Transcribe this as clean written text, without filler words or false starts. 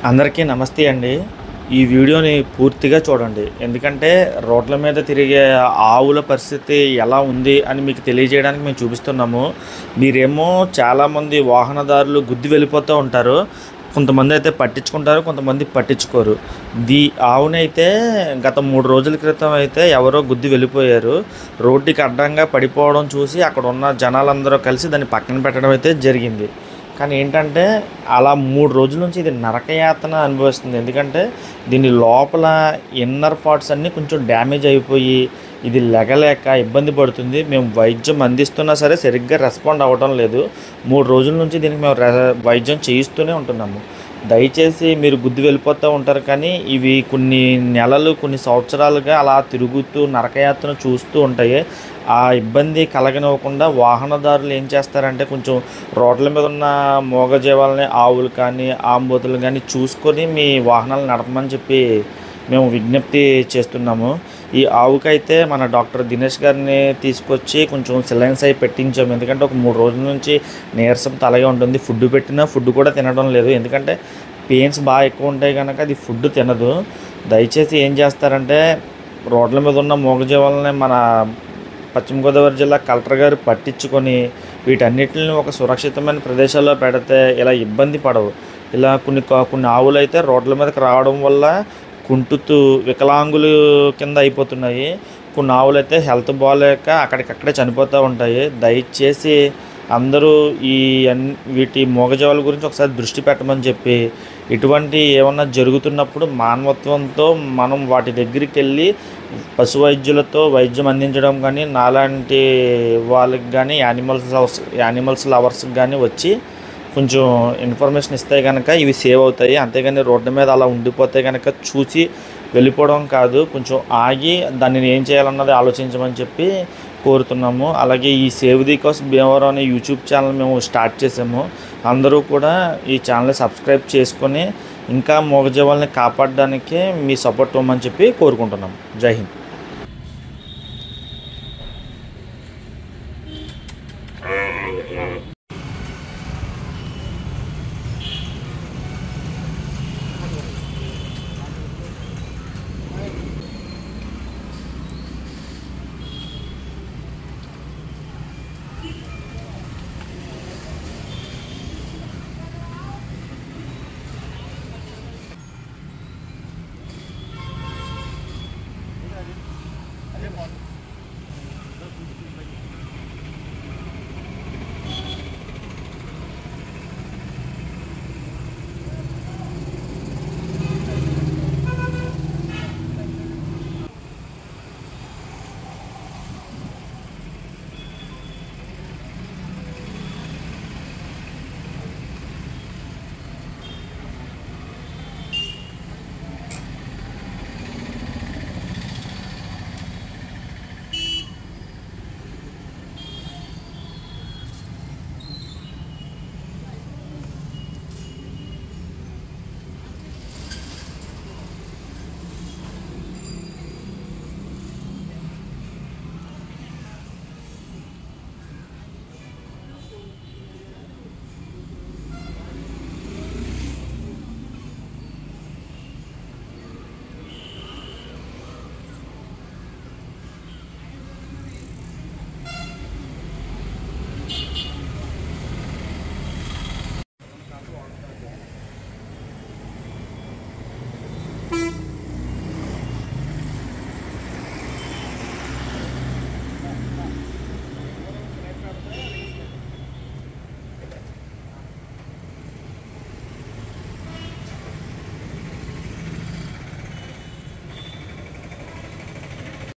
అందరికీ నమస్తే అండి. ఈ వీడియోని పూర్తిగా చూడండి. ఎందుకంటే రోడ్ల మీద తిరిగే ఆవుల పరిస్థితి ఎలా ఉంది అని మీకు తెలియజేయడానికి మేము చూపిస్తున్నాము. మీరేమో చాలామంది వాహనదారులు గుద్ది వెళ్ళిపోతూ ఉంటారు. కొంతమంది అయితే పట్టించుకుంటారు, కొంతమంది పట్టించుకోరు. ఆవునైతే గత 3 రోజుల క్రితం అయితే ఎవరో గుద్ది వెళ్ళిపోయారు. రోడ్డుకి అడ్డంగా పడిపోవడం చూసి అక్కడ ఉన్న జనాలందరూ కలిసి దాన్ని పక్కన పెట్టడం అయితే జరిగింది. కానీ ఏంటంటే అలా 3 రోజుల నుంచి ఇది నరకయాతన అనుభవిస్తుంది. ఎందుకంటే దీని లోపల ఇన్నర్ పార్ట్స్ అన్నీ కొంచెం డ్యామేజ్ అయిపోయి ఇది లెగలేక ఇబ్బంది పడుతుంది. మేము వైద్యం అందిస్తున్నా సరే సరిగ్గా రెస్పాండ్ అవ్వడం లేదు. 3 రోజుల నుంచి దీనికి మేము వైద్యం చేయిస్తూనే ఉంటున్నాము. దయచేసి మీరు గుద్ది వెళ్ళిపోతూ ఉంటారు, కానీ ఇవి కొన్ని నెలలు కొన్ని సంవత్సరాలుగా అలా తిరుగుతూ నరకయాతన చూస్తూ ఉంటాయి. ఆ ఇబ్బంది కలగనివ్వకుండా వాహనదారులు ఏం చేస్తారంటే కొంచెం రోడ్ల మీద ఉన్న మూగజీవాలని ఆవులు కానీ ఆంబోతులు కానీ చూసుకొని మీ వాహనాలు నడపమని చెప్పి మేము విజ్ఞప్తి చేస్తున్నాము. ఈ ఆవుకైతే మన డాక్టర్ దినేష్ గారిని తీసుకొచ్చి కొంచెం సిలైన్స్ అయి పెట్టించాము. ఎందుకంటే ఒక 3 రోజుల నుంచి నీరసంతో అలాగే ఉంటుంది. ఫుడ్ పెట్టినా ఫుడ్ కూడా తినడం లేదు. ఎందుకంటే పెయిన్స్ బాగా ఎక్కువ ఉంటాయి కనుక అది ఫుడ్ తినదు. దయచేసి ఏం చేస్తారంటే రోడ్ల మీద ఉన్న మూగజీవాలని మన పశ్చిమ గోదావరి జిల్లా కలెక్టర్ గారు పట్టించుకొని వీటన్నిటిని ఒక సురక్షితమైన ప్రదేశాల్లో పెడితే ఇలా ఇబ్బంది పడవు. ఇలా కొన్ని ఆవులు అయితే రోడ్ల మీదకి రావడం వల్ల కుంటుతూ వికలాంగులు కింద అయిపోతున్నాయి. కొన్ని ఆవులు అయితే హెల్త్ బాగాలేక అక్కడికక్కడే చనిపోతూ ఉంటాయి. దయచేసి అందరూ వీటి మూగజీవాల గురించి ఒకసారి దృష్టి పెట్టమని చెప్పి, ఇటువంటి ఏమన్నా జరుగుతున్నప్పుడు మానవత్వంతో మనం వాటి దగ్గరికి వెళ్ళి పశు వైద్యులతో వైద్యం అందించడం కానీ, నాలాంటి వాళ్ళకి కానీ యానిమల్స్ లవర్స్కి కానీ వచ్చి కొంచెం ఇన్ఫర్మేషన్ ఇస్తే కనుక ఇవి సేవ్ అవుతాయి. అంతేగాని రోడ్డు మీద అలా ఉండిపోతే కనుక చూసి వెళ్ళిపోవడం కాదు, కొంచెం ఆగి దాన్ని ఏం చేయాలన్నది ఆలోచించమని చెప్పి కోరుతున్నాము. అలాగే ఈ సేవ్ ది కాస్ భీమవరం అనే యూట్యూబ్ ఛానల్ మేము స్టార్ట్ చేసాము. అందరూ కూడా ఈ ఛానల్ సబ్స్క్రైబ్ చేసుకొని ఇంకా మూగజీవాలని కాపాడడానికే మీ సపోర్ట్ ఇవ్వమని చెప్పి కోరుకుంటున్నాము. జై హింద్.